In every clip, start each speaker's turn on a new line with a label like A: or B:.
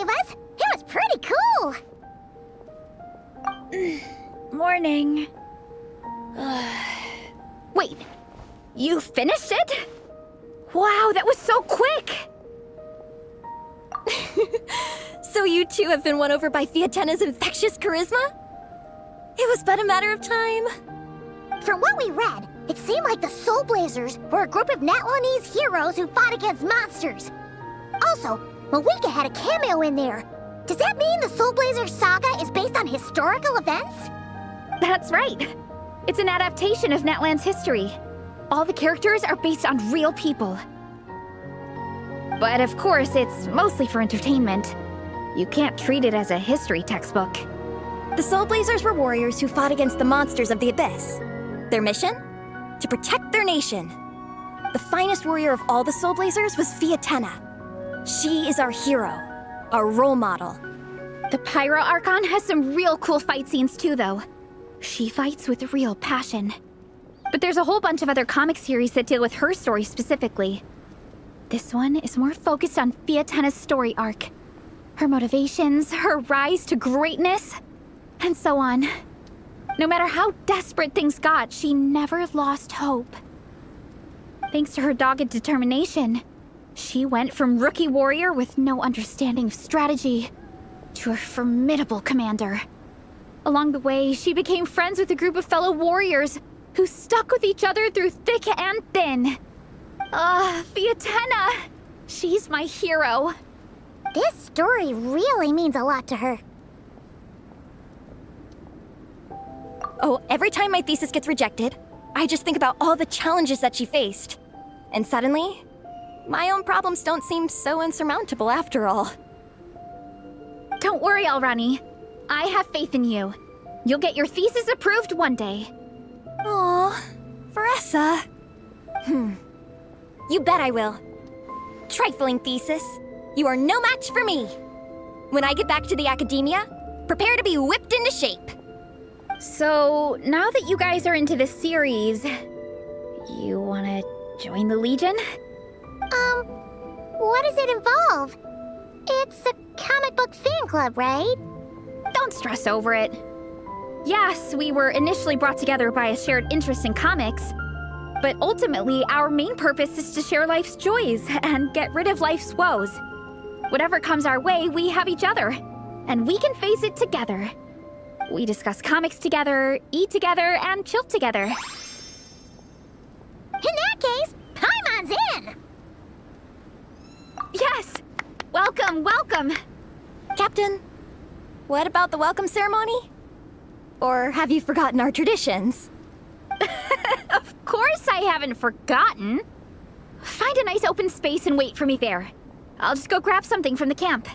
A: gave us. It was pretty cool.
B: Morning. Wait, you finished it? Wow, that was so quick!
C: So you two have been won over by Fiatena's infectious charisma? It was but a matter of time.
A: From what we read, it seemed like the Soulblazers were a group of Natlanese heroes who fought against monsters. Also, Malika had a cameo in there. Does that mean the Soulblazer saga is based on historical events?
B: That's right. It's an adaptation of Natlan's history. All the characters are based on real people. But of course, it's mostly for entertainment. You can't treat it as a history textbook.
C: The Soulblazers were warriors who fought against the monsters of the Abyss. Their mission? To protect their nation. The finest warrior of all the Soulblazers was Fiatena. She is our hero, our role model.
B: The Pyro Archon has some real cool fight scenes too, though. She fights with real passion. But there's a whole bunch of other comic series that deal with her story specifically. This one is more focused on Fiatena's story arc. Her motivations, her rise to greatness, and so on. No matter how desperate things got, she never lost hope. Thanks to her dogged determination, she went from rookie warrior with no understanding of strategy to a formidable commander. Along the way, she became friends with a group of fellow warriors who stuck with each other through thick and thin. Fiatena! She's my hero.
A: This story really means a lot to her.
C: Oh, every time my thesis gets rejected, I just think about all the challenges that she faced. And suddenly, my own problems don't seem so insurmountable after all.
B: Don't worry, Alrani. I have faith in you. You'll get your thesis approved one day.
C: Aw, Veresa. You bet I will. Trifling thesis, you are no match for me. When I get back to the academia, prepare to be whipped into shape.
B: So, now that you guys are into this series, you wanna join the Legion?
A: What does it involve? It's a comic book fan club, right?
B: Don't stress over it. Yes, we were initially brought together by a shared interest in comics, but ultimately our main purpose is to share life's joys and get rid of life's woes. Whatever comes our way, we have each other, and we can face it together. We discuss comics together, eat together, and chill together.
A: In that case, Paimon's in!
B: Yes! Welcome, welcome!
C: Captain, what about the welcome ceremony? Or have you forgotten our traditions?
B: Of course I haven't forgotten. Find a nice open space and wait for me there. I'll just go grab something from the camp.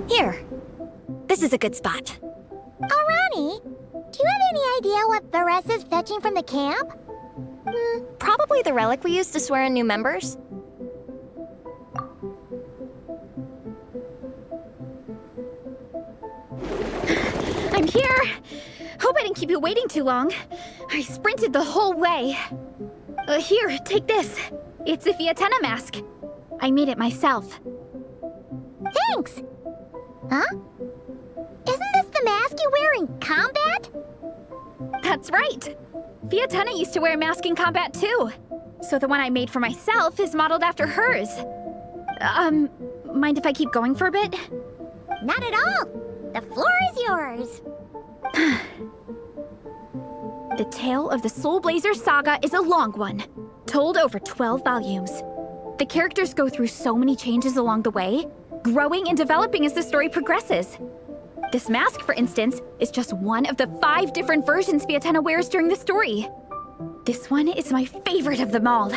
C: Here. This is a good spot.
A: Alrani, do you have any idea what Veresa's fetching from the camp?
C: Probably the relic we used to swear in new members.
B: I'm here! Hope I didn't keep you waiting too long. I sprinted the whole way. Here, take this. It's a Fiatena mask. I made it myself.
A: Thanks! Huh? Isn't this the mask you wear in combat?
B: That's right! Fiatena used to wear a mask in combat too. So the one I made for myself is modeled after hers. Mind if I keep going for a bit?
A: Not at all! The floor is yours!
B: The tale of the Soulblazer saga is a long one, told over 12 volumes. The characters go through so many changes along the way, growing and developing as the story progresses. This mask, for instance, is just one of the 5 different versions Fiatena wears during the story. This one is my favorite of them all.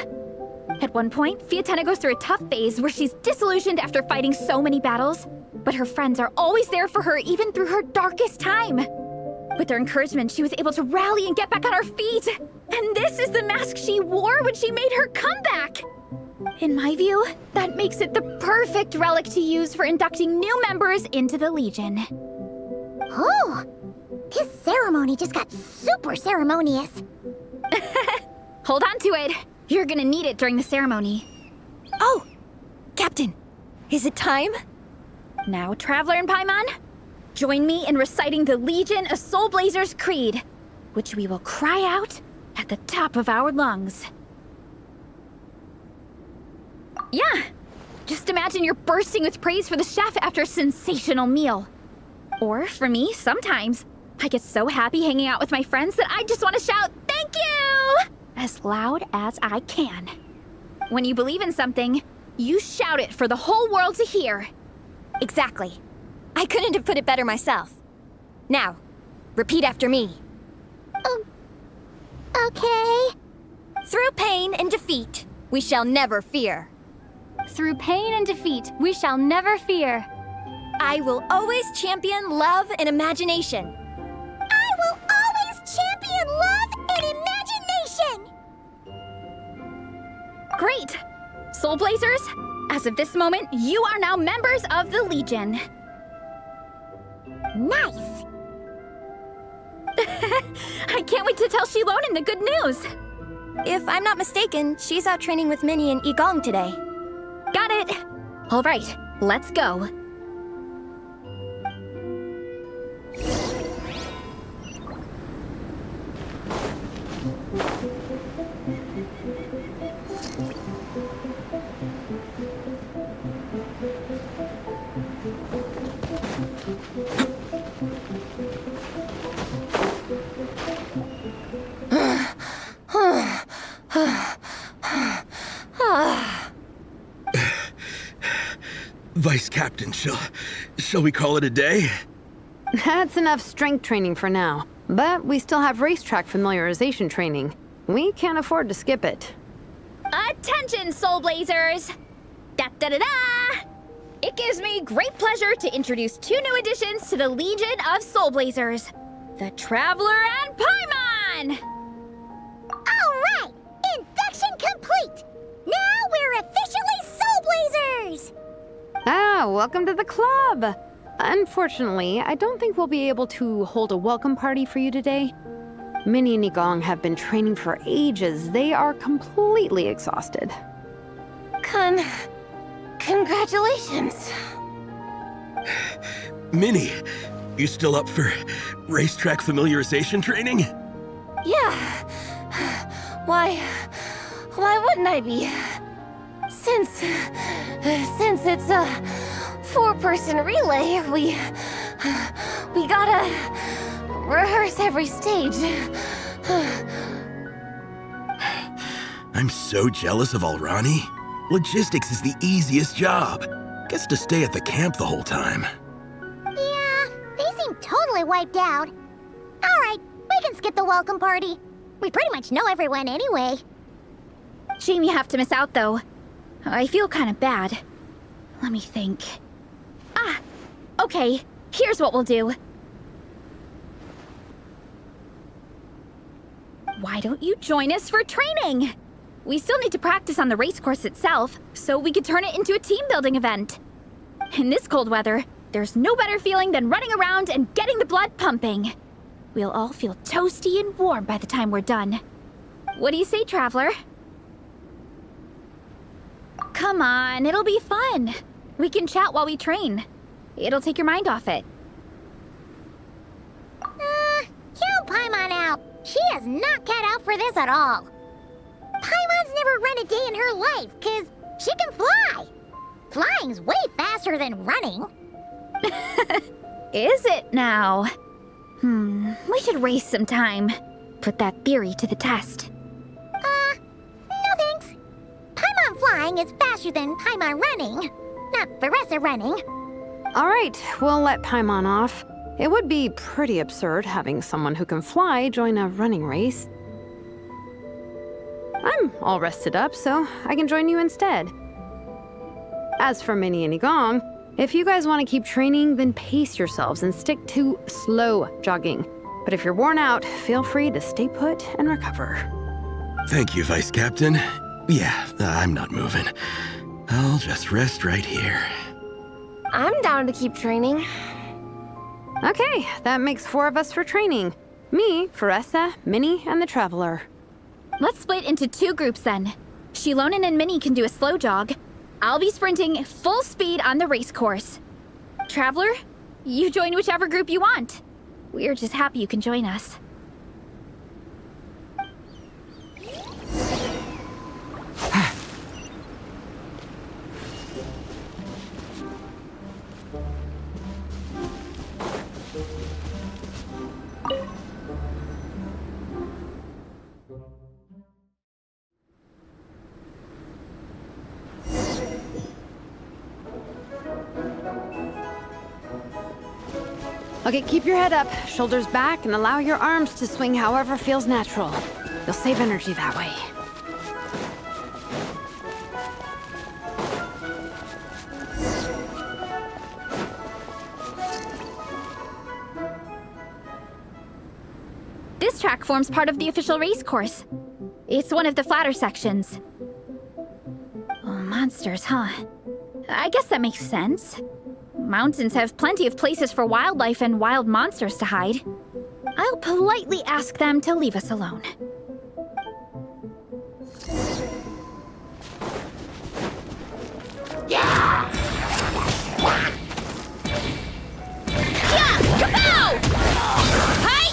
B: At one point, Fiatenna goes through a tough phase where she's disillusioned after fighting so many battles, but her friends are always there for her even through her darkest time. With their encouragement, she was able to rally and get back on her feet. And this is the mask she wore when she made her comeback. In my view, that makes it the perfect relic to use for inducting new members into the Legion.
A: Oh, this ceremony just got super ceremonious.
B: Hold on to it. You're gonna need it during the ceremony.
C: Oh, Captain, is it time?
B: Now, Traveler and Paimon, join me in reciting the Legion of Soulblazers Creed, which we will cry out at the top of our lungs. Yeah, just imagine you're bursting with praise for the chef after a sensational meal. Or, for me, sometimes, I get so happy hanging out with my friends that I just want to shout, "Thank you!" as loud as I can. When you believe in something, you shout it for the whole world to hear.
C: Exactly. I couldn't have put it better myself. Now, repeat after me.
A: Okay.
C: Through pain and defeat, we shall never fear.
D: Through pain and defeat, we shall never fear.
C: I will always champion love and imagination.
A: I will always champion love and imagination!
B: Great! Soulblazers, as of this moment, you are now members of the Legion.
A: Nice!
B: I can't wait to tell Xilonen the good news.
C: If I'm not mistaken, she's out training with Minnie and Igong today.
B: Got it. All right, let's go.
E: Vice Captain, shall we call it a day?
F: That's enough strength training for now, but we still have racetrack familiarization training. We can't afford to skip it.
B: Attention, Soulblazers! Da-da-da-da! It gives me great pleasure to introduce two new additions to the Legion of Soulblazers, the Traveler and Paimon!
A: Alright! Induction complete! Now we're officially Soulblazers!
F: Ah, welcome to the club! Unfortunately, I don't think we'll be able to hold a welcome party for you today. Minnie and Igong have been training for ages. They are completely exhausted.
C: Congratulations.
E: Minnie, you still up for racetrack familiarization training?
C: Yeah. Why wouldn't I be? Since it's a four-person relay, we gotta rehearse every stage.
E: I'm so jealous of Alrani. Logistics is the easiest job. Gets to stay at the camp the whole time.
A: Yeah, they seem totally wiped out. Alright, we can skip the welcome party. We pretty much know everyone anyway.
B: Shame you have to miss out, though. I feel kind of bad. Let me think. Ah, okay. Here's what we'll do. Why don't you join us for training? We still need to practice on the race course itself, so we could turn it into a team-building event. In this cold weather, there's no better feeling than running around and getting the blood pumping. We'll all feel toasty and warm by the time we're done. What do you say, Traveler? Come on, it'll be fun. We can chat while we train. It'll take your mind off it.
A: Count Paimon out. She is not cut out for this at all. Paimon's never run a day in her life, 'cause she can fly. Flying's way faster than running.
B: Is it now? We should race sometime. Put that theory to the test.
A: No thanks. Paimon flying is faster than Paimon running. Not Veresa running.
F: All right, we'll let Paimon off. It would be pretty absurd having someone who can fly join a running race. I'm all rested up, so I can join you instead. As for Minnie and Igong, if you guys want to keep training, then pace yourselves and stick to slow jogging. But if you're worn out, feel free to stay put and recover.
E: Thank you, Vice Captain. Yeah, I'm not moving. I'll just rest right here.
G: I'm down to keep training.
F: Okay, that makes 4 of us for training. Me, Veresa, Minnie, and the Traveler.
B: Let's split into 2 groups then. Xilonen and Minnie can do a slow jog. I'll be sprinting full speed on the race course. Traveler, you join whichever group you want. We're just happy you can join us.
F: Okay, keep your head up, shoulders back, and allow your arms to swing however feels natural. You'll save energy that way.
B: This track forms part of the official race course. It's one of the flatter sections. Oh, monsters, huh? I guess that makes sense. Mountains have plenty of places for wildlife and wild monsters to hide. I'll politely ask them to leave us alone. Yeah! Kapow! Hi!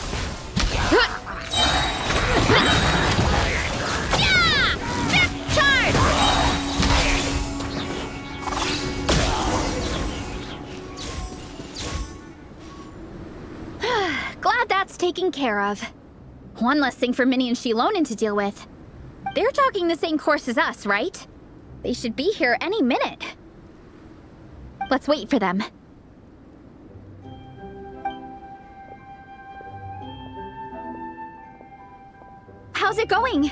B: Yeah! Zip charge! Glad that's taken care of. One less thing for Minnie and Xilonen to deal with. They're jogging the same course as us, right? They should be here any minute. Let's wait for them. How's it going?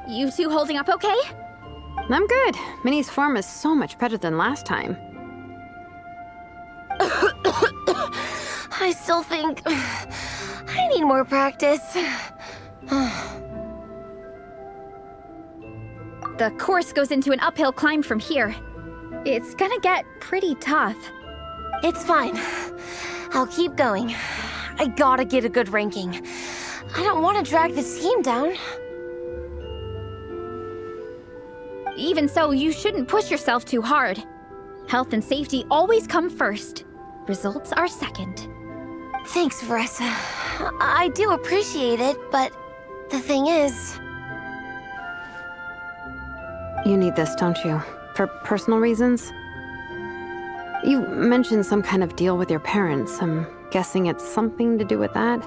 B: You two holding up okay?
F: I'm good. Minnie's form is so much better than last time.
G: I still think I need more practice.
B: The course goes into an uphill climb from here. It's gonna get pretty tough.
G: It's fine. I'll keep going. I gotta get a good ranking. I don't want to drag this team down.
B: Even so, you shouldn't push yourself too hard. Health and safety always come first. Results are second.
G: Thanks, Veresa. I do appreciate it, but the thing is...
F: You need this, don't you? For personal reasons? You mentioned some kind of deal with your parents. I'm guessing it's something to do with that?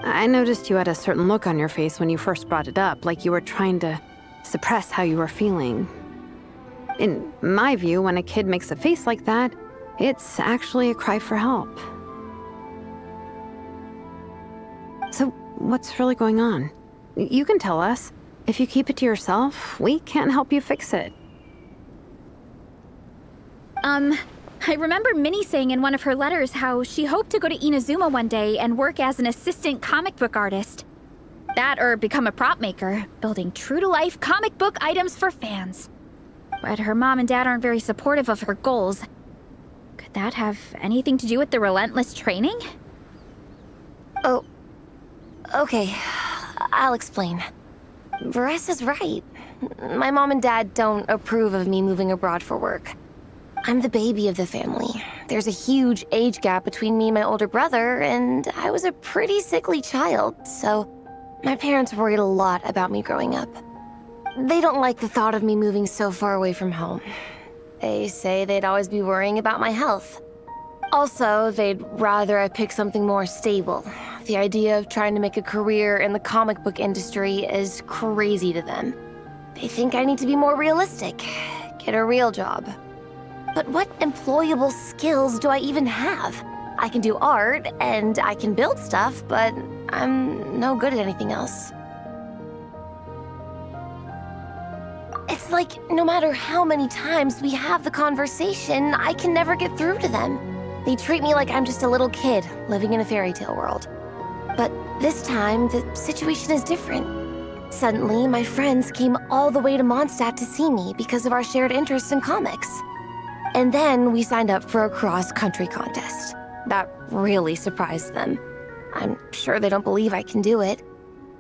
F: I noticed you had a certain look on your face when you first brought it up, like you were trying to suppress how you were feeling. In my view, when a kid makes a face like that, it's actually a cry for help. So, what's really going on? You can tell us. If you keep it to yourself, we can't help you fix it.
B: I remember Minnie saying in one of her letters how she hoped to go to Inazuma one day and work as an assistant comic book artist. That or become a prop maker, building true-to-life comic book items for fans. But her mom and dad aren't very supportive of her goals. Could that have anything to do with the relentless training?
G: Oh, okay. I'll explain. Veresa's right. My mom and dad don't approve of me moving abroad for work. I'm the baby of the family. There's a huge age gap between me and my older brother, and I was a pretty sickly child, so my parents worried a lot about me growing up. They don't like the thought of me moving so far away from home. They say they'd always be worrying about my health. Also, they'd rather I pick something more stable. The idea of trying to make a career in the comic book industry is crazy to them. They think I need to be more realistic, get a real job. But what employable skills do I even have? I can do art, and I can build stuff, but I'm no good at anything else. like no matter how many times we have the conversation, I can never get through to them. They treat me like I'm just a little kid living in a fairy tale world. But this time, the situation is different. Suddenly, my friends came all the way to Mondstadt to see me because of our shared interests in comics. And then we signed up for a cross-country contest. That really surprised them. I'm sure they don't believe I can do it.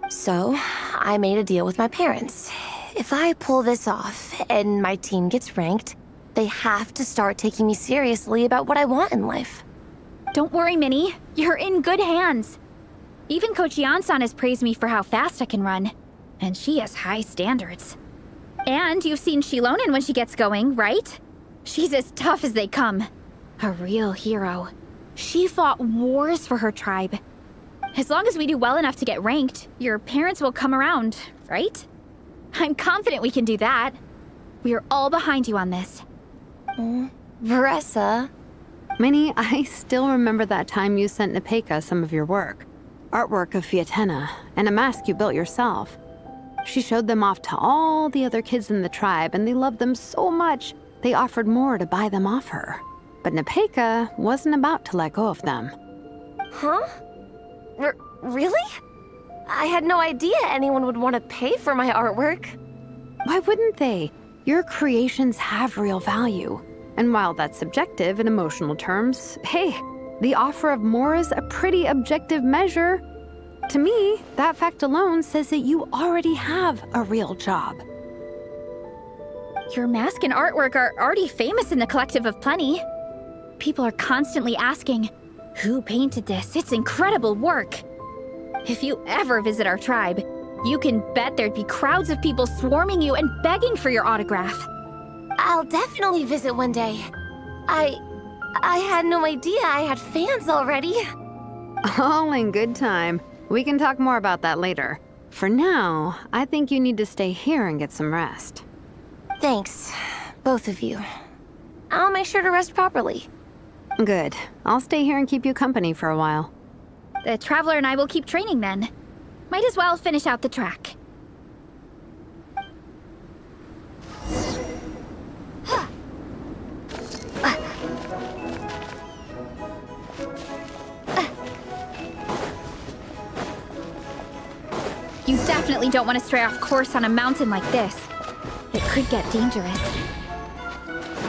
G: So, I made a deal with my parents. If I pull this off and my team gets ranked, they have to start taking me seriously about what I want in life.
B: Don't worry, Minnie. You're in good hands. Even Coach Jansan has praised me for how fast I can run. And she has high standards. And you've seen Xilonen when she gets going, right? She's as tough as they come. A real hero. She fought wars for her tribe. As long as we do well enough to get ranked, your parents will come around, right? I'm confident we can do that. We are all behind you on this.
G: Veresa.
F: Minnie, I still remember that time you sent Nepeka some of your work. Artwork of Fiatena, and a mask you built yourself. She showed them off to all the other kids in the tribe, and they loved them so much, they offered more to buy them off her. But Nepeka wasn't about to let go of them.
G: Huh? Really? I had no idea anyone would want to pay for my artwork.
F: Why wouldn't they? Your creations have real value. And while that's subjective in emotional terms, hey, the offer of more is a pretty objective measure. To me, that fact alone says that you already have a real job.
B: Your mask and artwork are already famous in the Collective of Plenty. People are constantly asking, who painted this? It's incredible work. If you ever visit our tribe, you can bet there'd be crowds of people swarming you and begging for your autograph.
G: I'll definitely visit one day. I had no idea I had fans already.
F: All in good time. We can talk more about that later. For now, I think you need to stay here and get some rest.
G: Thanks, both of you. I'll make sure to rest properly.
F: Good. I'll stay here and keep you company for a while.
B: The Traveler and I will keep training then. Might as well finish out the track. You definitely don't want to stray off course on a mountain like this. It could get dangerous.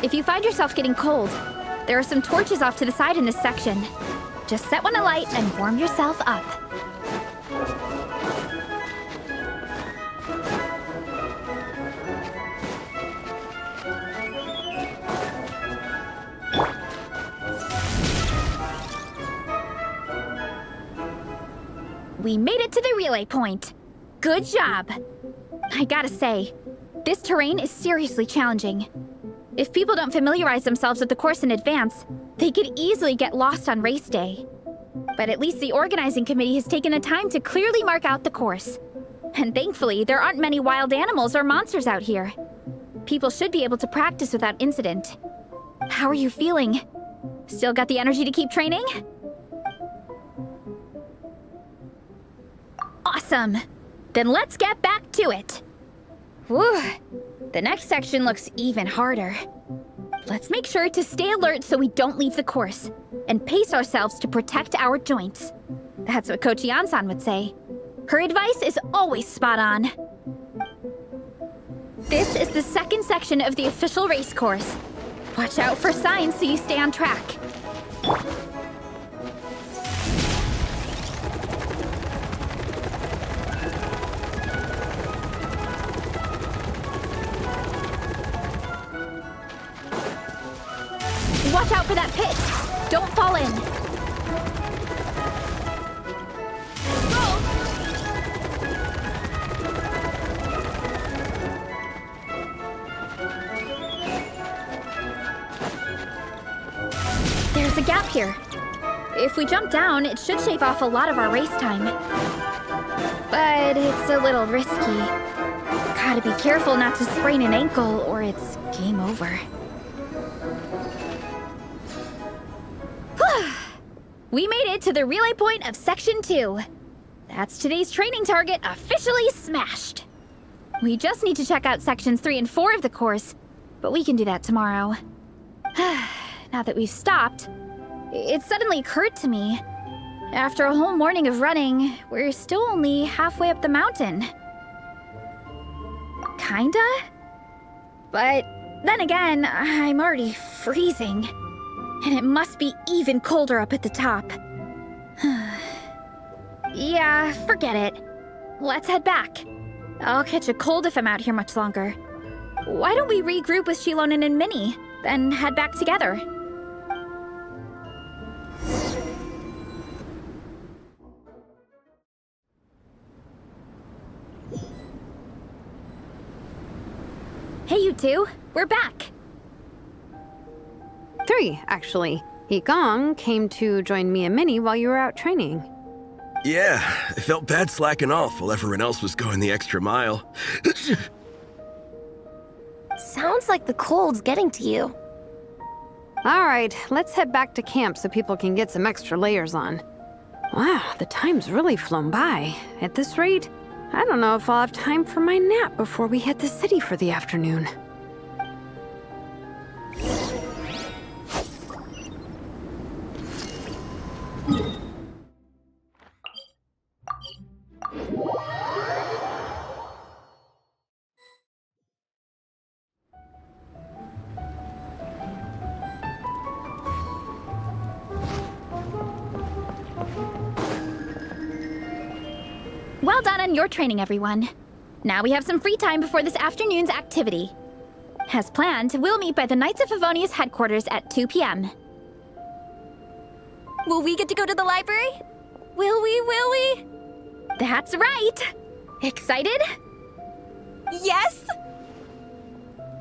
B: If you find yourself getting cold, there are some torches off to the side in this section. Just set one alight and warm yourself up. We made it to the relay point. Good job. I gotta say, this terrain is seriously challenging. If people don't familiarize themselves with the course in advance, they could easily get lost on race day. But at least the organizing committee has taken the time to clearly mark out the course. And thankfully, there aren't many wild animals or monsters out here. People should be able to practice without incident. How are you feeling? Still got the energy to keep training? Awesome! Then let's get back to it! Whew! The next section looks even harder. Let's make sure to stay alert so we don't leave the course, and pace ourselves to protect our joints. That's what Coach Jansan would say. Her advice is always spot on. This is the second section of the official race course. Watch out for signs so you stay on track. Watch out for that pit! Don't fall in! There's a gap here. If we jump down, it should shave off a lot of our race time. But it's a little risky. Gotta be careful not to sprain an ankle or it's game over. We made it to the relay point of Section 2. That's today's training target officially smashed. We just need to check out sections 3 and 4 of the course, but we can do that tomorrow. Now that we've stopped, it suddenly occurred to me. After a whole morning of running, we're still only halfway up the mountain. Kinda? But then again, I'm already freezing. And it must be even colder up at the top. Yeah, forget it. Let's head back. I'll catch a cold if I'm out here much longer. Why don't we regroup with Xilonen and Minnie, then head back together? Hey, you two. We're back.
F: 3, actually. Yigong came to join me and Minnie while you were out training.
E: Yeah, I felt bad slacking off while everyone else was going the extra mile.
G: Sounds like the cold's getting to you.
F: All right, let's head back to camp so people can get some extra layers on. Wow, the time's really flown by. At this rate, I don't know if I'll have time for my nap before we hit the city for the afternoon.
B: Well done on your training, everyone. Now we have some free time before this afternoon's activity. As planned, we'll meet by the Knights of Favonia's headquarters at 2 p.m.
C: Will we get to go to the library? Will we?
B: That's right! Excited?
C: Yes!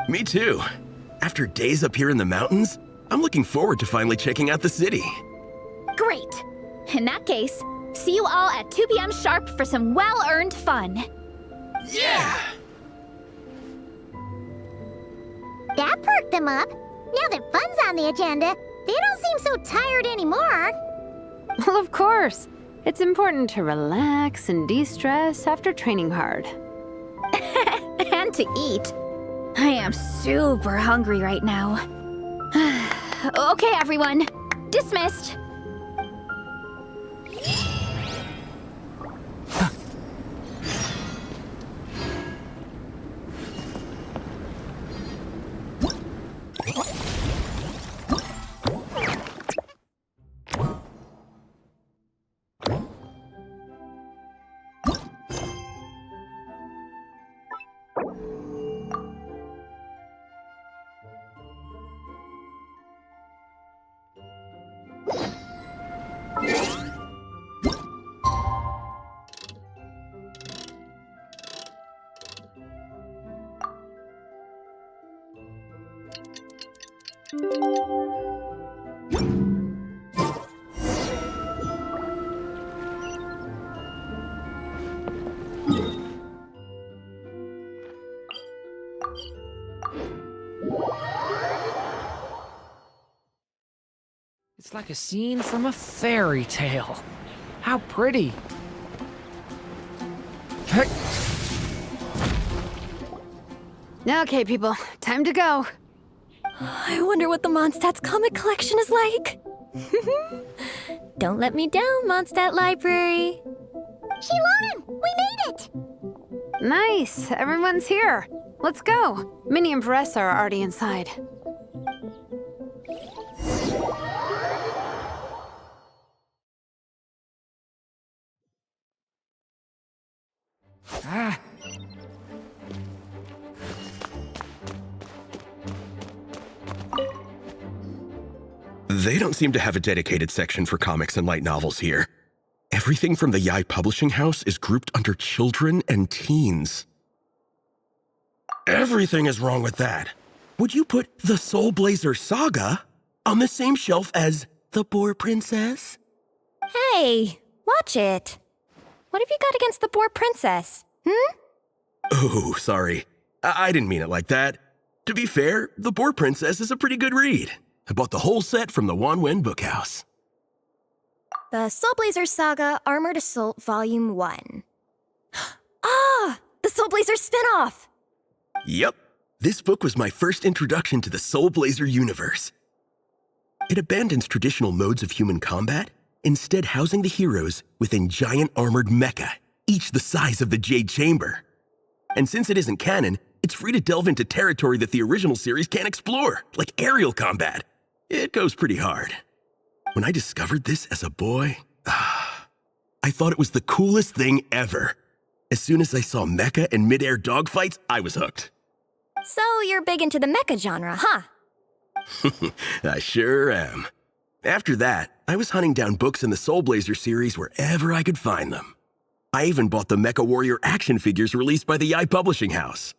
E: Me too. After days up here in the mountains, I'm looking forward to finally checking out the city.
B: Great! In that case, see you all at 2 p.m. sharp for some well-earned fun.
E: Yeah!
A: That perked them up. Now that fun's on the agenda, they don't seem so tired anymore.
F: Well, of course. It's important to relax and de-stress after training hard.
B: And to eat. I am super hungry right now. Okay, everyone. Dismissed.
H: It's like a scene from a fairy tale. How pretty. Hey.
F: Okay, people, time to go.
C: I wonder what the Mondstadt's comic collection is like. Don't let me down, Mondstadt Library.
A: Xilonen, we made it!
F: Nice, everyone's here. Let's go. Minnie and Varesa are already inside.
H: Ah.
E: They don't seem to have a dedicated section for comics and light novels here. Everything from the Yai Publishing House is grouped under children and teens. Everything is wrong with that. Would you put the Soulblazer Saga on the same shelf as The Boar Princess?
C: Hey, watch it. What have you got against the Boar Princess?
E: Oh, sorry. I didn't mean it like that. To be fair, The Boar Princess is a pretty good read. I bought the whole set from the Wanwen Bookhouse.
C: The Soulblazer Saga Armored Assault Volume 1. Ah, The Soulblazer spin-off!
E: Yep. This book was my first introduction to the Soulblazer universe. It abandons traditional modes of human combat, instead housing the heroes within giant armored mecha, each the size of the Jade Chamber. And since it isn't canon, it's free to delve into territory that the original series can't explore, like aerial combat. It goes pretty hard. When I discovered this as a boy, I thought it was the coolest thing ever. As soon as I saw mecha and mid-air dogfights, I was hooked.
C: So you're big into the mecha genre, huh?
E: I sure am. After that, I was hunting down books in the Soulblazer series wherever I could find them. I even bought the Mecha Warrior action figures released by the Yai Publishing House.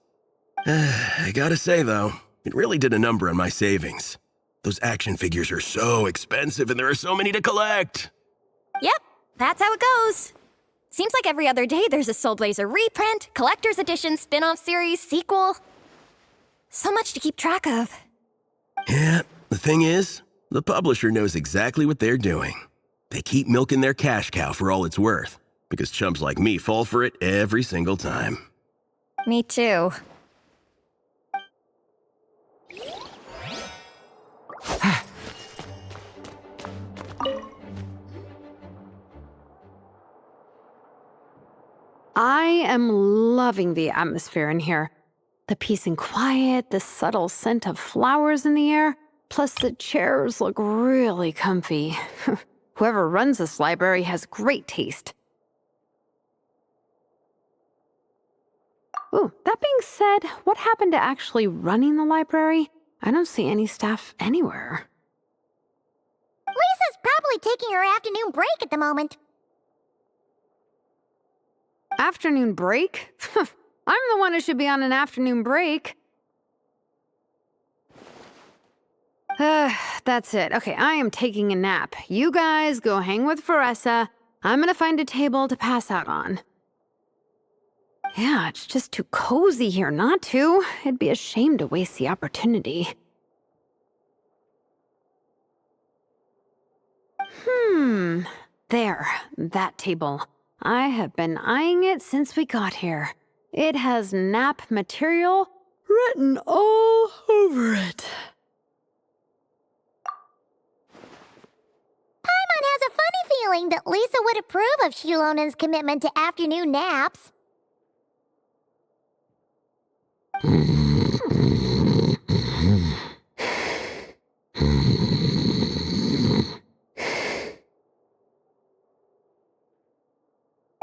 E: I gotta say, though, it really did a number on my savings. Those action figures are so expensive and there are so many to collect.
C: Yep, that's how it goes. Seems like every other day there's a Soulblazer reprint, collector's edition, spin-off series, sequel. So much to keep track of.
E: Yeah, the thing is, the publisher knows exactly what they're doing. They keep milking their cash cow for all it's worth, because chumps like me fall for it every single time.
C: Me too.
F: I am loving the atmosphere in here. The peace and quiet, the subtle scent of flowers in the air, plus the chairs look really comfy. Whoever runs this library has great taste. Ooh, that being said, what happened to actually running the library? I don't see any staff anywhere.
A: Lisa's probably taking her afternoon break at the moment.
F: Afternoon break? I'm the one who should be on an afternoon break. That's it. Okay, I am taking a nap. You guys go hang with Veresa. I'm gonna find a table to pass out on. Yeah, it's just too cozy here not to. It'd be a shame to waste the opportunity. There, that table. I have been eyeing it since we got here. It has nap material written all over it.
A: Paimon has a funny feeling that Lisa would approve of Xilonen's commitment to afternoon naps.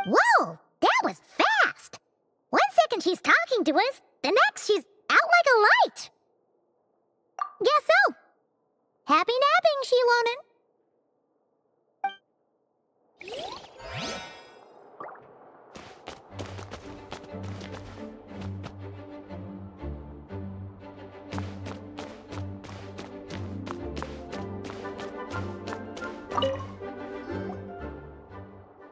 A: Whoa, that was fast! 1 second she's talking to us, the next she's out like a light. Guess so. Happy napping, Xilonen.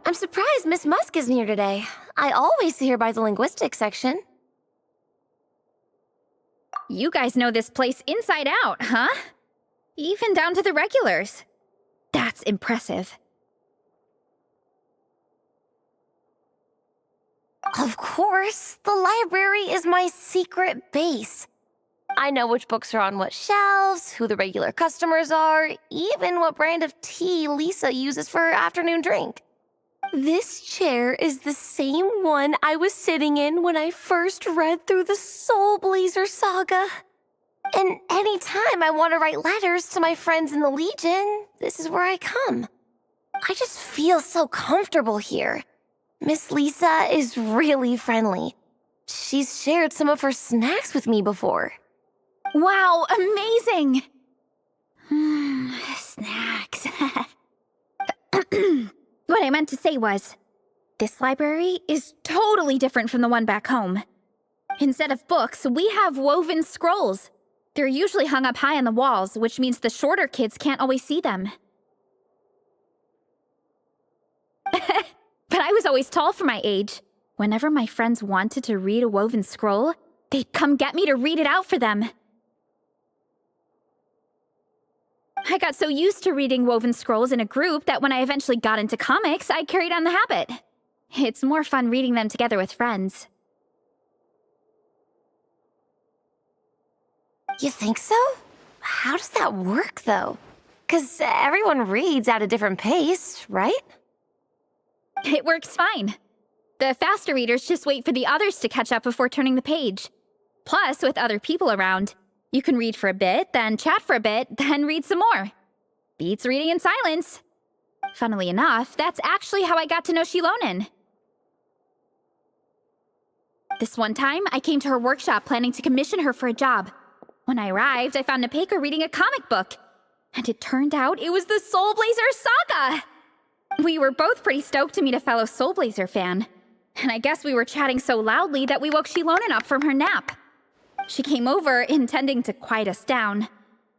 G: I'm surprised Miss Musk isn't here today. I always see her by the linguistics section.
B: You guys know this place inside out, huh? Even down to the regulars. That's impressive.
G: Of course, the library is my secret base. I know which books are on what shelves, who the regular customers are, even what brand of tea Lisa uses for her afternoon drink. This chair is the same one I was sitting in when I first read through the Soulblazer saga. And anytime I want to write letters to my friends in the Legion, this is where I come. I just feel so comfortable here. Miss Lisa is really friendly. She's shared some of her snacks with me before.
B: Wow, amazing! Snacks. What I meant to say was, this library is totally different from the one back home. Instead of books, we have woven scrolls. They're usually hung up high on the walls, which means the shorter kids can't always see them. But I was always tall for my age. Whenever my friends wanted to read a woven scroll, they'd come get me to read it out for them. I got so used to reading woven scrolls in a group that when I eventually got into comics, I carried on the habit. It's more fun reading them together with friends.
G: You think so? How does that work, though? 'Cause everyone reads at a different pace, right?
B: It works fine. The faster readers just wait for the others to catch up before turning the page. Plus, with other people around, you can read for a bit, then chat for a bit, then read some more. Beats reading in silence. Funnily enough, that's actually how I got to know Xilonen. This one time, I came to her workshop planning to commission her for a job. When I arrived, I found Nepeka reading a comic book. And it turned out it was the Soulblazer saga! We were both pretty stoked to meet a fellow Soulblazer fan. And I guess we were chatting so loudly that we woke Xilonen up from her nap. She came over, intending to quiet us down.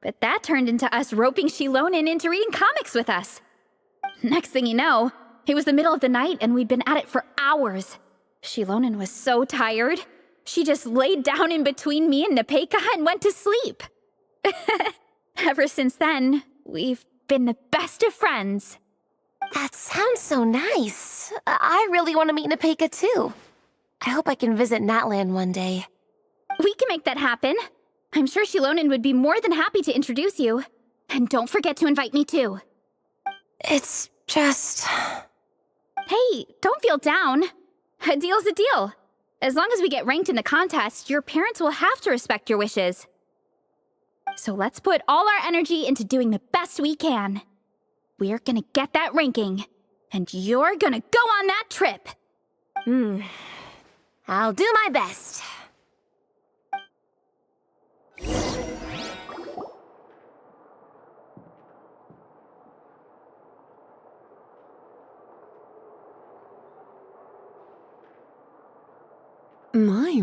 B: But that turned into us roping Xilonen into reading comics with us. Next thing you know, it was the middle of the night and we'd been at it for hours. Xilonen was so tired, she just laid down in between me and Nepeka and went to sleep. Ever since then, we've been the best of friends.
G: That sounds so nice. I really want to meet Nepeka too. I hope I can visit Natlan one day.
B: We can make that happen. I'm sure Xilonen would be more than happy to introduce you. And don't forget to invite me too.
G: It's just...
B: Hey, don't feel down. A deal's a deal. As long as we get ranked in the contest, your parents will have to respect your wishes. So let's put all our energy into doing the best we can. We're gonna get that ranking, and you're gonna go on that trip.
G: I'll do my best.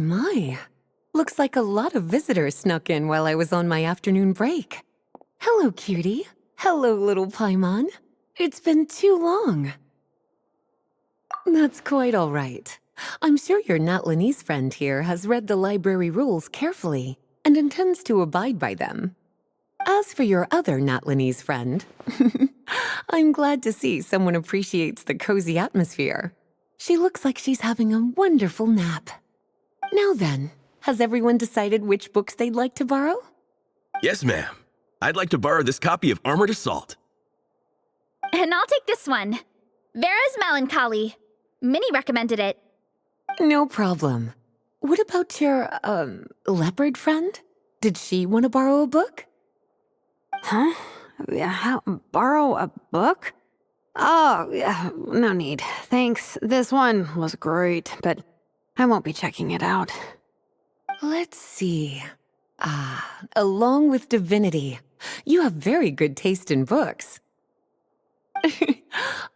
I: My. Looks like a lot of visitors snuck in while I was on my afternoon break. Hello, cutie. Hello, little Paimon. It's been too long. That's quite all right. I'm sure your Natlanese friend here has read the library rules carefully and intends to abide by them. As for your other Natlanese friend, I'm glad to see someone appreciates the cozy atmosphere. She looks like she's having a wonderful nap. Now then, has everyone decided which books they'd like to borrow?
E: Yes, ma'am. I'd like to borrow this copy of Armored Assault.
B: And I'll take this one. Vera's Melancholy. Minnie recommended it.
I: No problem. What about your, leopard friend? Did she want to borrow a book?
F: Huh? Borrow a book? Oh, yeah, no need. Thanks. This one was great, but I won't be checking it out.
I: Let's see. Along with Divinity, you have very good taste in books.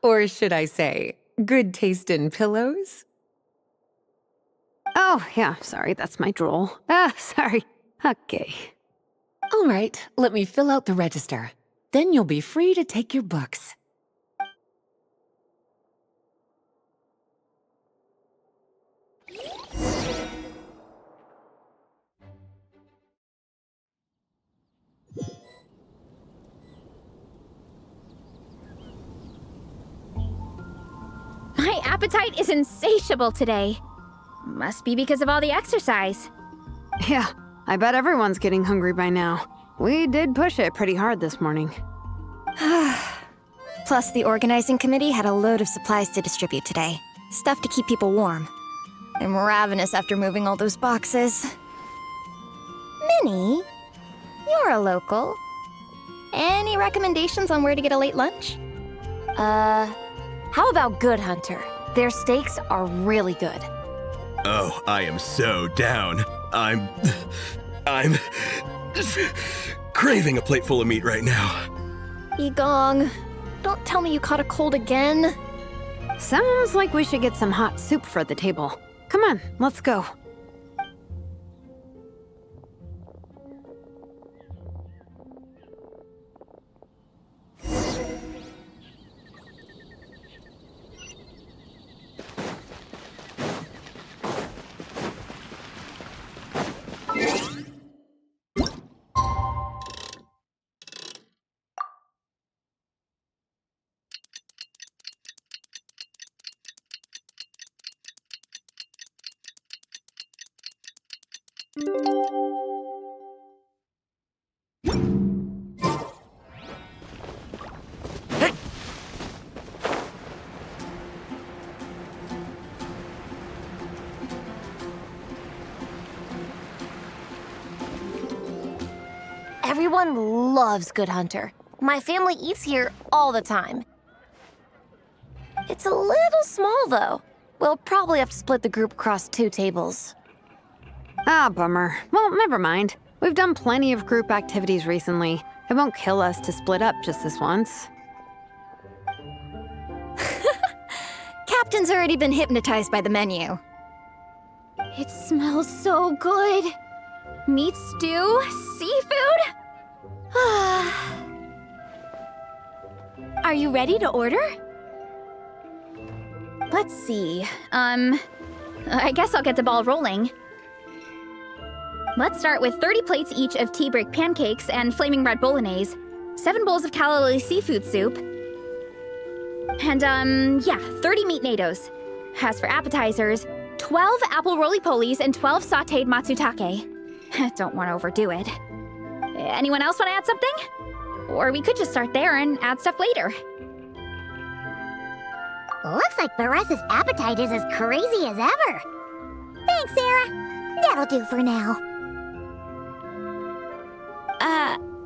I: Or should I say, good taste in pillows?
F: Oh, yeah, sorry, that's my drool. Sorry. Okay.
I: All right, let me fill out the register. Then you'll be free to take your books.
B: My appetite is insatiable today. Must be because of all the exercise.
F: Yeah, I bet everyone's getting hungry by now. We did push it pretty hard this morning.
C: Plus, the organizing committee had a load of supplies to distribute today. Stuff to keep people warm. I'm ravenous after moving all those boxes. Minnie, you're a local. Any recommendations on where to get a late lunch?
G: How about Good Hunter? Their steaks are really good.
E: Oh, I am so down. I'm craving a plate full of meat right now.
C: Igong, don't tell me you caught a cold again.
F: Sounds like we should get some hot soup for the table. Come on, let's go.
G: Everyone loves Good Hunter. My family eats here all the time. It's a little small, though. We'll probably have to split the group across 2 tables.
F: Ah, bummer. Well, never mind. We've done plenty of group activities recently. It won't kill us to split up just this once.
C: Captain's already been hypnotized by the menu.
B: It smells so good. Meat stew? Seafood?
C: Are you ready to order?
B: Let's see. I guess I'll get the ball rolling. Let's start with 30 plates each of tea break pancakes and flaming red bolognese, 7 bowls of calla lily seafood soup, and, 30 meat natos. As for appetizers, 12 apple roly-polies and 12 sautéed matsutake. Don't want to overdo it. Anyone else want to add something? Or we could just start there and add stuff later.
A: Looks like Varesa's appetite is as crazy as ever. Thanks, Sarah. That'll do for now.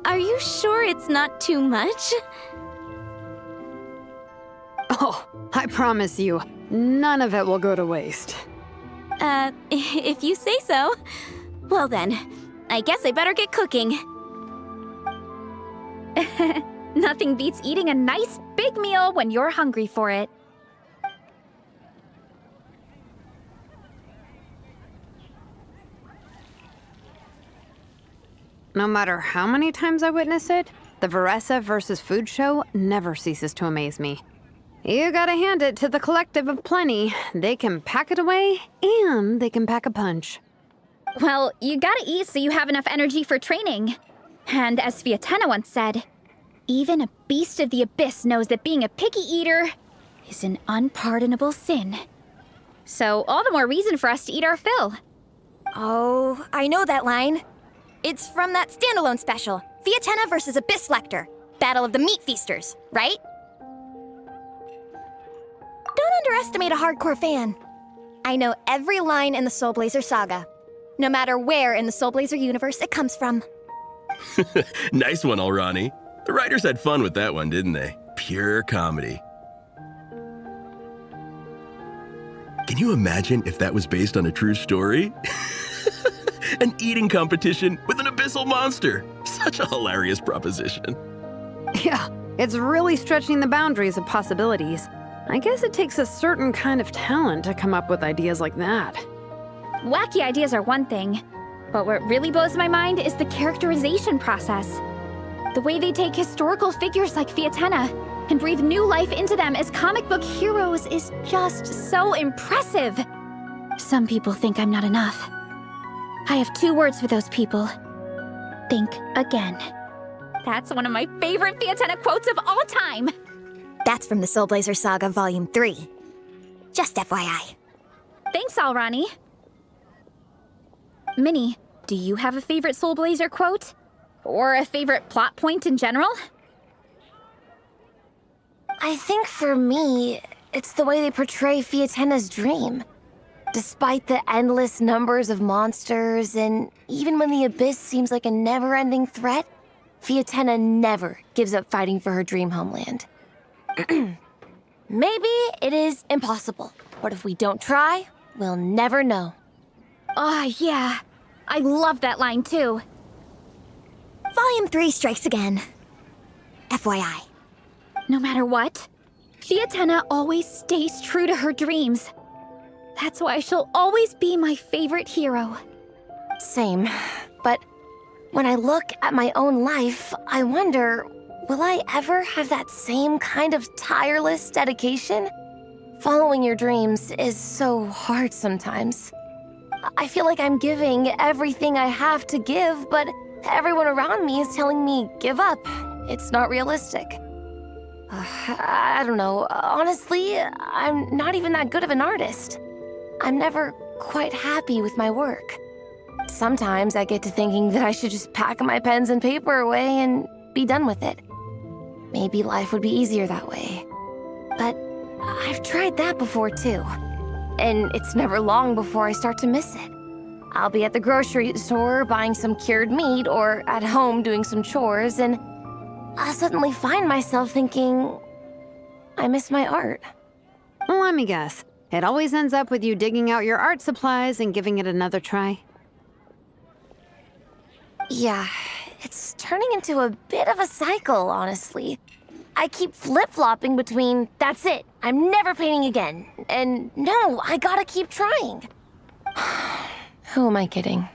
C: Are you sure it's not too much?
F: Oh, I promise you, none of it will go to waste.
C: If you say so. Well then, I guess I better get cooking.
B: Nothing beats eating a nice big meal when you're hungry for it.
F: No matter how many times I witness it, the Varesa versus Food show never ceases to amaze me. You gotta hand it to the collective of plenty. They can pack it away, and they can pack a punch.
B: Well, you gotta eat so you have enough energy for training. And as Fiatena once said, even a beast of the abyss knows that being a picky eater is an unpardonable sin. So all the more reason for us to eat our fill.
C: Oh, I know that line. It's from that standalone special, Fiatena versus Abyss Lecter, Battle of the Meat Feasters, right? Don't underestimate a hardcore fan. I know every line in the Soulblazer saga, no matter where in the Soulblazer universe it comes from.
E: Nice one, Alrani. The writers had fun with that one, didn't they? Pure comedy. Can you imagine if that was based on a true story? An eating competition with an abyssal monster. Such a hilarious proposition.
F: Yeah, it's really stretching the boundaries of possibilities. I guess it takes a certain kind of talent to come up with ideas like that.
B: Wacky ideas are one thing, but what really blows my mind is the characterization process. The way they take historical figures like Fiatena and breathe new life into them as comic book heroes is just so impressive. Some people think I'm not enough. I have 2 words for those people. Think again. That's one of my favorite Fiatena quotes of all time.
C: That's from the Soulblazer Saga Volume 3. Just FYI.
B: Thanks, Alrani. Minnie, do you have a favorite Soulblazer quote? Or a favorite plot point in general?
G: I think for me, it's the way they portray Fiatena's dream. Despite the endless numbers of monsters, and even when the Abyss seems like a never-ending threat, Fiatena never gives up fighting for her dream homeland. Maybe it is impossible, but if we don't try, we'll never know.
B: Oh, yeah. I love that line, too.
C: Volume 3 strikes again. FYI.
B: No matter what, Fiatena always stays true to her dreams. That's why she'll always be my favorite hero.
G: Same. But when I look at my own life, I wonder, will I ever have that same kind of tireless dedication? Following your dreams is so hard sometimes. I feel like I'm giving everything I have to give, but everyone around me is telling me, give up. It's not realistic. I don't know. Honestly, I'm not even that good of an artist. I'm never quite happy with my work. Sometimes I get to thinking that I should just pack my pens and paper away and be done with it. Maybe life would be easier that way. But I've tried that before too. And it's never long before I start to miss it. I'll be at the grocery store buying some cured meat or at home doing some chores, and I'll suddenly find myself thinking, I miss my art.
F: Let me guess. It always ends up with you digging out your art supplies and giving it another try.
G: Yeah, it's turning into a bit of a cycle, honestly. I keep flip-flopping between, that's it, I'm never painting again, and no, I gotta keep trying. Who am I kidding?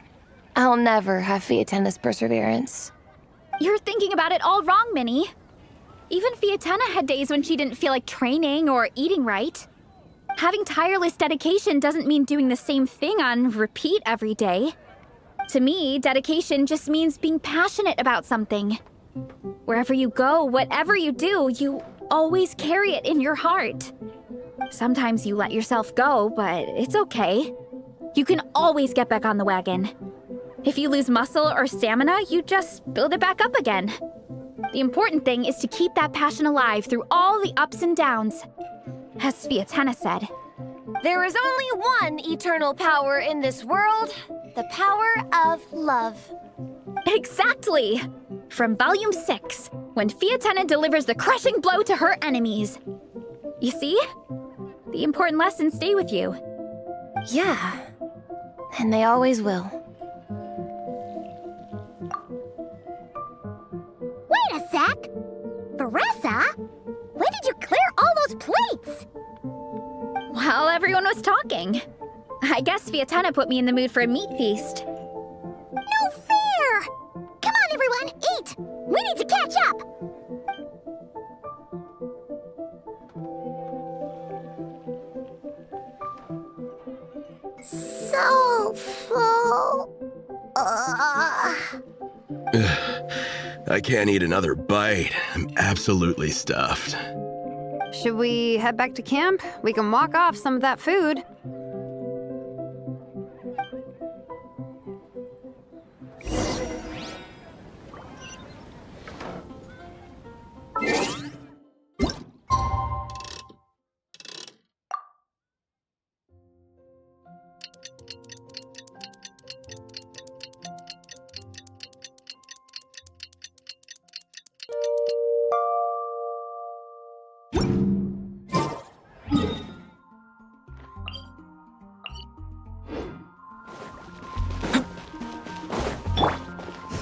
G: I'll never have Fiatenna's perseverance.
B: You're thinking about it all wrong, Minnie. Even Fiatenna had days when she didn't feel like training or eating right. Having tireless dedication doesn't mean doing the same thing on repeat every day. To me, dedication just means being passionate about something. Wherever you go, whatever you do, you always carry it in your heart. Sometimes you let yourself go, but it's okay. You can always get back on the wagon. If you lose muscle or stamina, you just build it back up again. The important thing is to keep that passion alive through all the ups and downs. As Fiatenna said,
G: There is only one eternal power in this world, the power of love.
B: exactly! From Volume 6, when Fiatenna delivers the crushing blow to her enemies. You see? The important lessons stay with you.
G: Yeah, and they always will.
A: Wait a sec! Veresa? When did you clear all those plates?
B: While everyone was talking. I guess Fiatenna put me in the mood for a meat feast.
A: No fair! Come on, everyone, eat! We need to catch up! So full.
E: I can't eat another bite. I'm absolutely stuffed.
F: Should we head back to camp? We can walk off some of that food.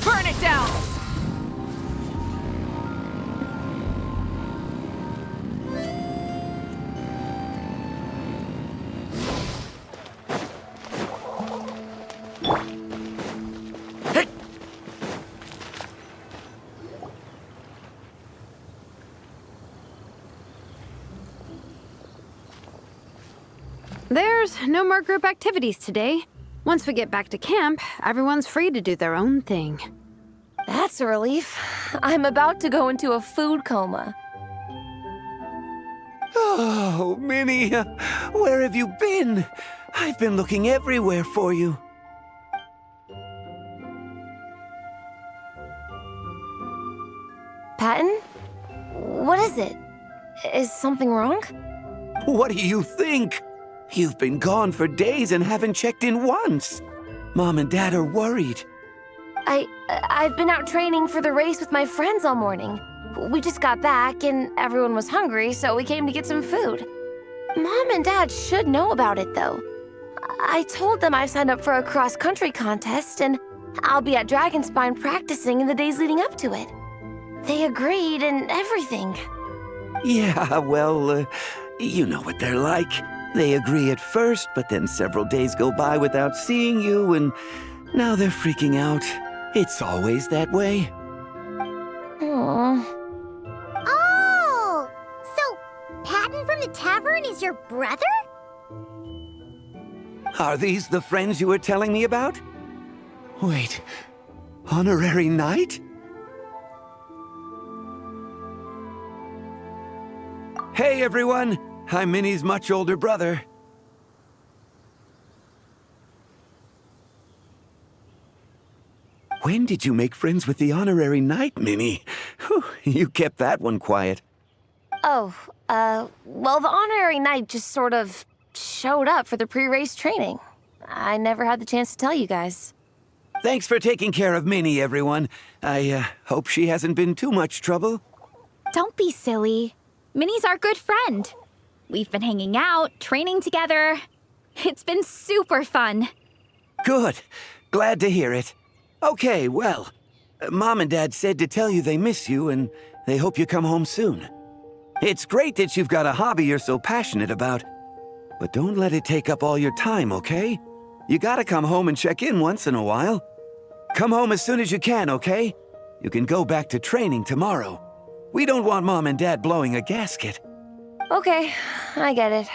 H: Burn it down!
F: There's no more group activities today. Once we get back to camp, everyone's free to do their own thing.
G: That's a relief. I'm about to go into a food coma.
J: Oh, Minnie, where have you been? I've been looking everywhere for you.
G: Patton? What is it? Is something wrong?
J: What do you think? You've been gone for days and haven't checked in once. Mom and Dad are worried.
G: I've been out training for the race with my friends all morning. We just got back and everyone was hungry, so we came to get some food. Mom and Dad should know about it, though. I told them I signed up for a cross-country contest and I'll be at Dragonspine practicing in the days leading up to it. They agreed and everything.
J: Yeah, well, you know what they're like. They agree at first, but then several days go by without seeing you, and now they're freaking out. It's always that way.
G: Aww.
A: Oh! So, Patton from the tavern is your brother?
J: Are these the friends you were telling me about? Wait, honorary knight? Hey, everyone! I'm Minnie's much older brother. When did you make friends with the honorary knight, Minnie? Whew, you kept that one quiet.
G: Oh, well, the honorary knight just sort of showed up for the pre-race training. I never had the chance to tell you guys.
J: Thanks for taking care of Minnie, everyone. I hope she hasn't been too much trouble.
B: Don't be silly. Minnie's our good friend. We've been hanging out, training together. It's been super fun.
J: Good. Glad to hear it. Okay, well, Mom and Dad said to tell you they miss you and they hope you come home soon. It's great that you've got a hobby you're so passionate about, but don't let it take up all your time, okay? You gotta come home and check in once in a while. Come home as soon as you can, okay? You can go back to training tomorrow. We don't want Mom and Dad blowing a gasket.
G: Okay, I get it.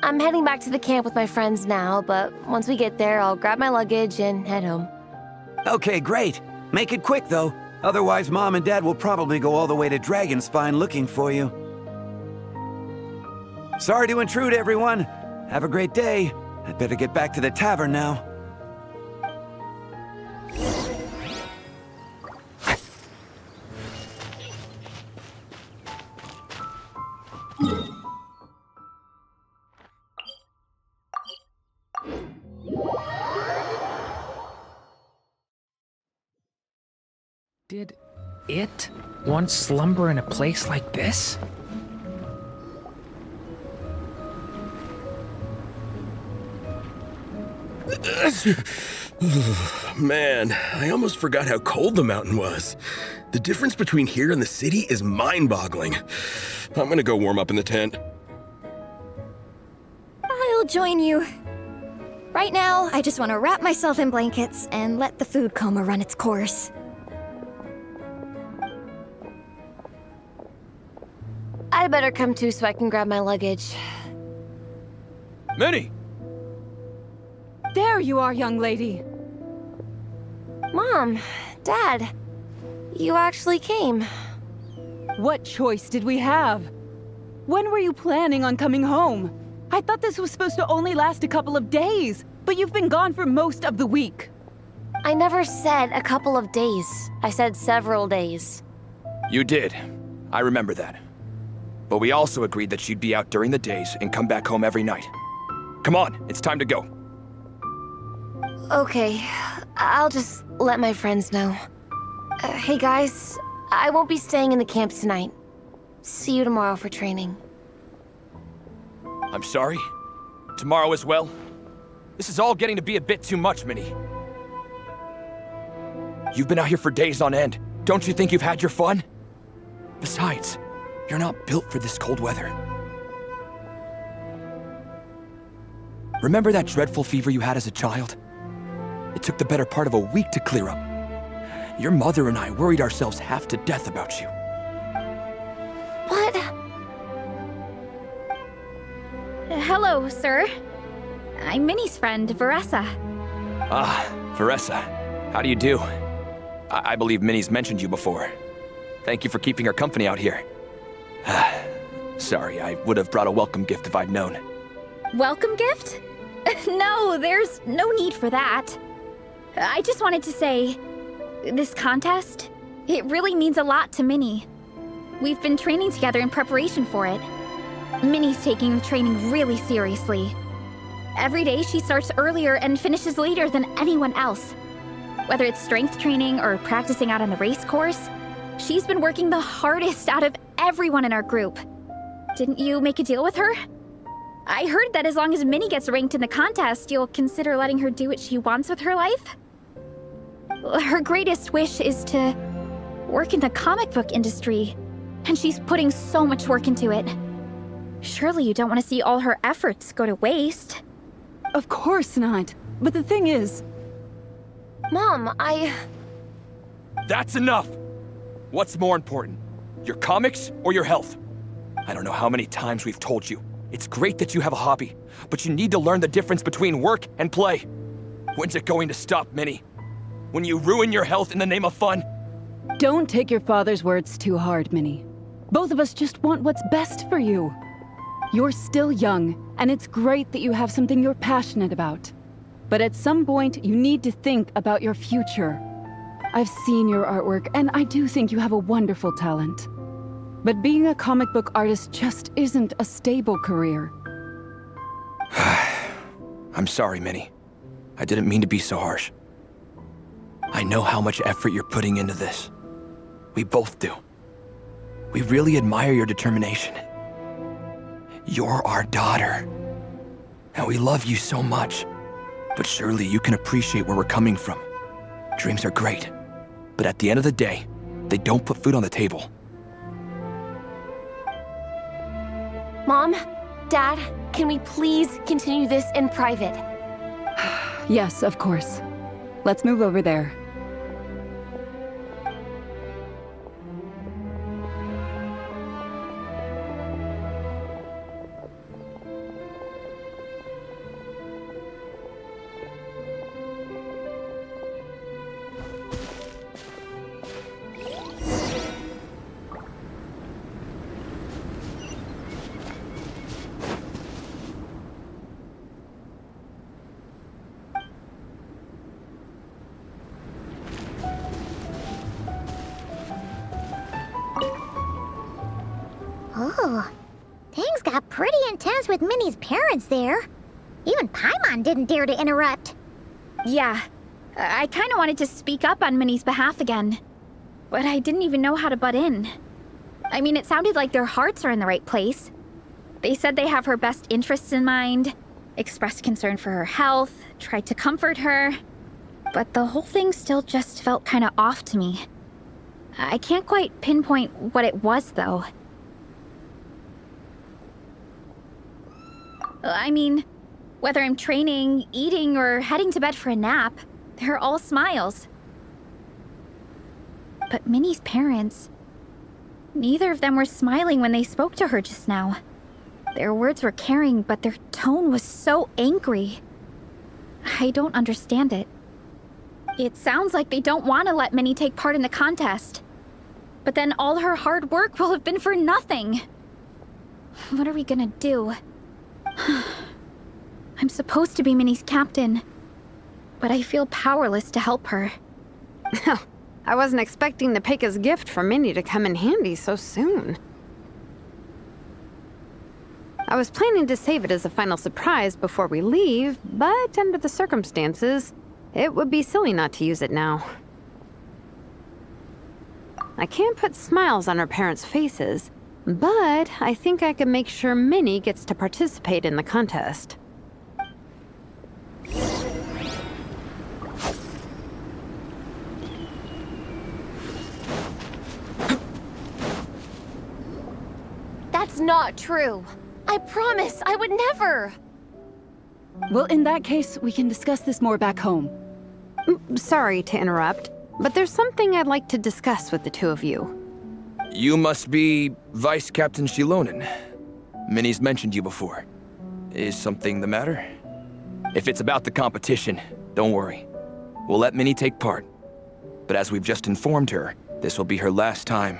G: I'm heading back to the camp with my friends now, but once we get there, I'll grab my luggage and head home.
J: Okay, great. Make it quick, though. Otherwise, Mom and Dad will probably go all the way to Dragonspine looking for you. Sorry to intrude, everyone. Have a great day. I'd better get back to the tavern now.
H: Did it once slumber in a place like this?
E: Man, I almost forgot how cold the mountain was. The difference between here and the city is mind-boggling. I'm gonna go warm up in the tent.
C: I'll join you. Right now, I just want to wrap myself in blankets and let the food coma run its course.
G: I'd better come too so I can grab my luggage.
K: Minnie!
L: There you are, young lady.
G: Mom, Dad, you actually came.
L: What choice did we have? When were you planning on coming home? I thought this was supposed to only last a couple of days, but you've been gone for most of the week.
G: I never said a couple of days. I said several days.
K: You did. I remember that. But we also agreed that you'd be out during the days and come back home every night. Come on, it's time to go.
G: Okay, I'll just let my friends know. Hey guys, I won't be staying in the camp tonight. See you tomorrow for training.
K: I'm sorry. Tomorrow as well. This is all getting to be a bit too much, Minnie. You've been out here for days on end. Don't you think you've had your fun? Besides, you're not built for this cold weather. Remember that dreadful fever you had as a child? It took the better part of a week to clear up. Your mother and I worried ourselves half to death about you.
G: What?
B: Hello, sir. I'm Minnie's friend, Varesa.
K: Ah, Veresa. How do you do? I believe Minnie's mentioned you before. Thank you for keeping her company out here. Sorry, I would have brought a welcome gift if I'd known.
B: Welcome gift? No, there's no need for that. I just wanted to say, this contest, it really means a lot to Minnie. We've been training together in preparation for it. Minnie's taking the training really seriously. Every day she starts earlier and finishes later than anyone else. Whether it's strength training or practicing out on the race course, she's been working the hardest out of everyone in our group. Didn't you make a deal with her? I heard that as long as Minnie gets ranked in the contest, you'll consider letting her do what she wants with her life? Her greatest wish is to work in the comic book industry, and she's putting so much work into it. Surely you don't want to see all her efforts go to waste.
L: Of course not. But the thing is...
G: Mom,
K: That's enough! What's more important, your comics or your health? I don't know how many times we've told you. It's great that you have a hobby, but you need to learn the difference between work and play. When's it going to stop, Minnie? When you ruin your health in the name of fun?
L: Don't take your father's words too hard, Minnie. Both of us just want what's best for you. You're still young, and it's great that you have something you're passionate about. But at some point, you need to think about your future. I've seen your artwork, and I do think you have a wonderful talent. But being a comic book artist just isn't a stable career.
K: I'm sorry, Minnie. I didn't mean to be so harsh. I know how much effort you're putting into this. We both do. We really admire your determination. You're our daughter. And we love you so much. But surely you can appreciate where we're coming from. Dreams are great. But at the end of the day, they don't put food on the table.
G: Mom, Dad, can we please continue this in private?
L: Yes, of course. Let's move over there.
A: Oh, things got pretty intense with Minnie's parents there. Even Paimon didn't dare to interrupt.
B: Yeah, I kind of wanted to speak up on Minnie's behalf again, but I didn't even know how to butt in. I mean, it sounded like their hearts are in the right place. They said they have her best interests in mind, expressed concern for her health, tried to comfort her, but the whole thing still just felt kind of off to me. I can't quite pinpoint what it was, though. I mean, whether I'm training, eating, or heading to bed for a nap, they're all smiles. But Minnie's parents, neither of them were smiling when they spoke to her just now. Their words were caring, but their tone was so angry. I don't understand it. It sounds like they don't want to let Minnie take part in the contest. But then all her hard work will have been for nothing. What are we gonna do? I'm supposed to be Minnie's captain, but I feel powerless to help her.
F: I wasn't expecting the Peka's gift for Minnie to come in handy so soon. I was planning to save it as a final surprise before we leave, but under the circumstances, it would be silly not to use it now. I can't put smiles on her parents' faces, but I think I can make sure Minnie gets to participate in the contest.
G: That's not true. I promise, I would never.
L: Well, in that case, we can discuss this more back home.
F: Sorry to interrupt, but there's something I'd like to discuss with the two of you.
K: You must be Vice Captain Xilonen. Minnie's mentioned you before. Is something the matter? If it's about the competition, don't worry. We'll let Minnie take part. But as we've just informed her, this will be her last time.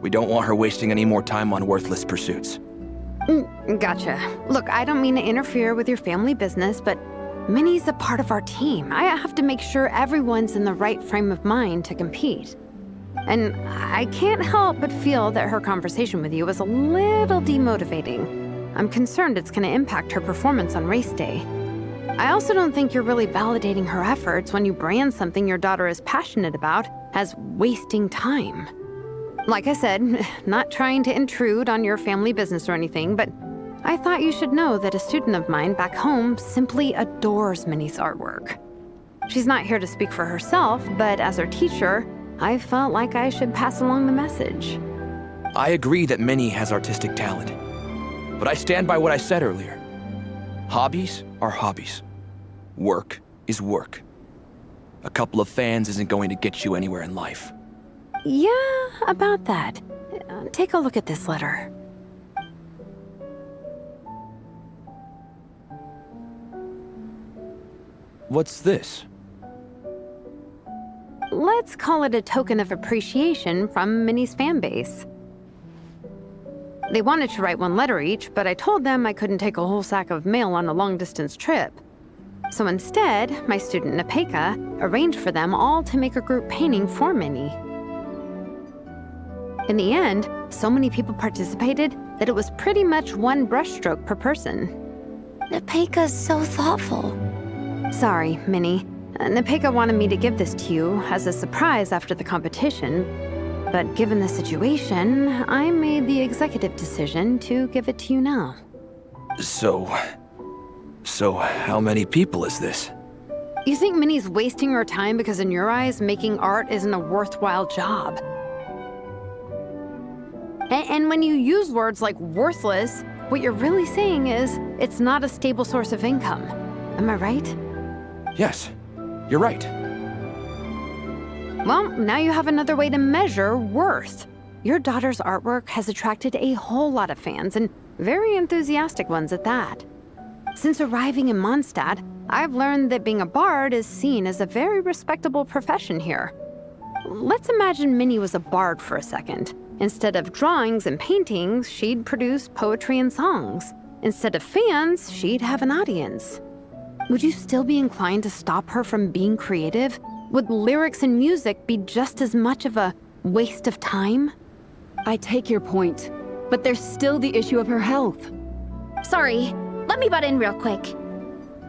K: We don't want her wasting any more time on worthless pursuits.
F: Gotcha. Look, I don't mean to interfere with your family business, but Minnie's a part of our team. I have to make sure everyone's in the right frame of mind to compete. And I can't help but feel that her conversation with you was a little demotivating. I'm concerned it's going to impact her performance on race day. I also don't think you're really validating her efforts when you brand something your daughter is passionate about as wasting time. Like I said, not trying to intrude on your family business or anything, but I thought you should know that a student of mine back home simply adores Minnie's artwork. She's not here to speak for herself, but as her teacher, I felt like I should pass along the message.
K: I agree that Minnie has artistic talent. But I stand by what I said earlier. Hobbies are hobbies. Work is work. A couple of fans isn't going to get you anywhere in life.
F: Yeah, about that. Take a look at this letter.
K: What's this?
F: Let's call it a token of appreciation from Minnie's fan base. They wanted to write one letter each, but I told them I couldn't take a whole sack of mail on a long-distance trip. So instead, my student Nepeka arranged for them all to make a group painting for Minnie. In the end, so many people participated that it was pretty much one brushstroke per person.
G: Nepeka's so thoughtful.
F: Sorry, Minnie. Nepeka wanted me to give this to you as a surprise after the competition, but given the situation, I made the executive decision to give it to you now.
K: So how many people is this?
F: You think Minnie's wasting her time because in your eyes, making art isn't a worthwhile job? And when you use words like worthless, what you're really saying is it's not a stable source of income. Am I right?
K: Yes, you're right.
F: Well, now you have another way to measure worth. Your daughter's artwork has attracted a whole lot of fans, and very enthusiastic ones at that. Since arriving in Mondstadt, I've learned that being a bard is seen as a very respectable profession here. Let's imagine Minnie was a bard for a second. Instead of drawings and paintings, she'd produce poetry and songs. Instead of fans, she'd have an audience. Would you still be inclined to stop her from being creative? Would lyrics and music be just as much of a waste of time?
L: I take your point, but there's still the issue of her health.
B: Sorry, let me butt in real quick.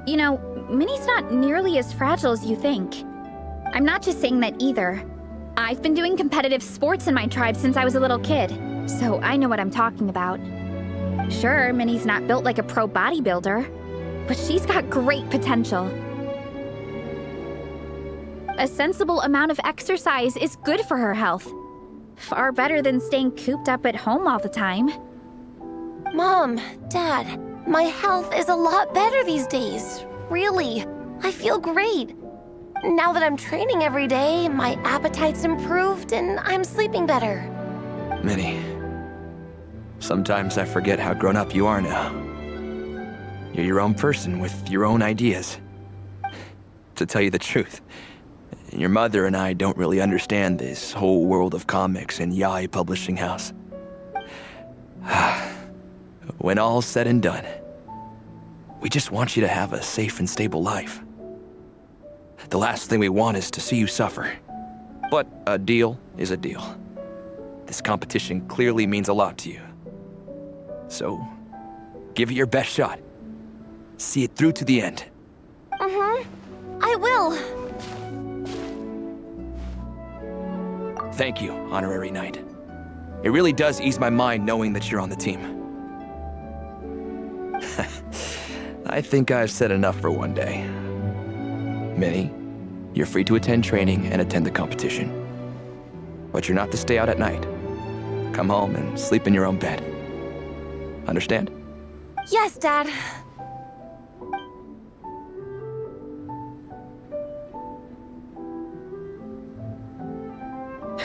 B: You know, Minnie's not nearly as fragile as you think. I'm not just saying that either. I've been doing competitive sports in my tribe since I was a little kid, so I know what I'm talking about. Sure, Minnie's not built like a pro bodybuilder, but she's got great potential. A sensible amount of exercise is good for her health. Far better than staying cooped up at home all the time.
G: Mom, Dad, my health is a lot better these days. Really, I feel great. Now that I'm training every day, my appetite's improved and I'm sleeping better.
K: Minnie, sometimes I forget how grown up you are now. You're your own person with your own ideas. To tell you the truth, your mother and I don't really understand this whole world of comics and yaoi publishing house. When all's said and done, we just want you to have a safe and stable life. The last thing we want is to see you suffer. But a deal is a deal. This competition clearly means a lot to you. So, give it your best shot. See it through to the end.
G: I will.
K: Thank you, Honorary Knight. It really does ease my mind knowing that you're on the team. I think I've said enough for one day. Minnie, you're free to attend training and attend the competition. But you're not to stay out at night. Come home and sleep in your own bed. Understand?
G: Yes, Dad.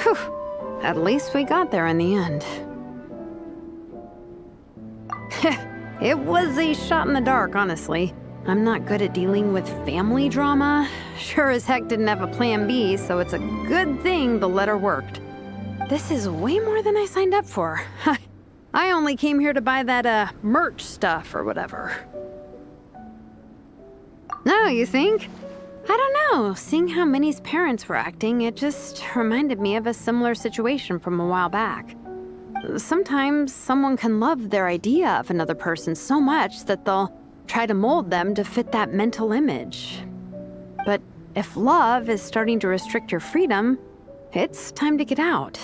F: Whew. At least we got there in the end. It was a shot in the dark, honestly. I'm not good at dealing with family drama. Sure as heck didn't have a plan B, so it's a good thing the letter worked. This is way more than I signed up for. I only came here to buy that, merch stuff or whatever. No, you think? I don't know. Seeing how Minnie's parents were acting, it just reminded me of a similar situation from a while back. Sometimes someone can love their idea of another person so much that they'll try to mold them to fit that mental image. But if love is starting to restrict your freedom, it's time to get out.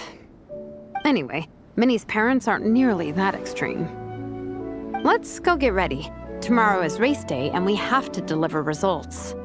F: Anyway, Minnie's parents aren't nearly that extreme. Let's go get ready. Tomorrow is race day and we have to deliver results.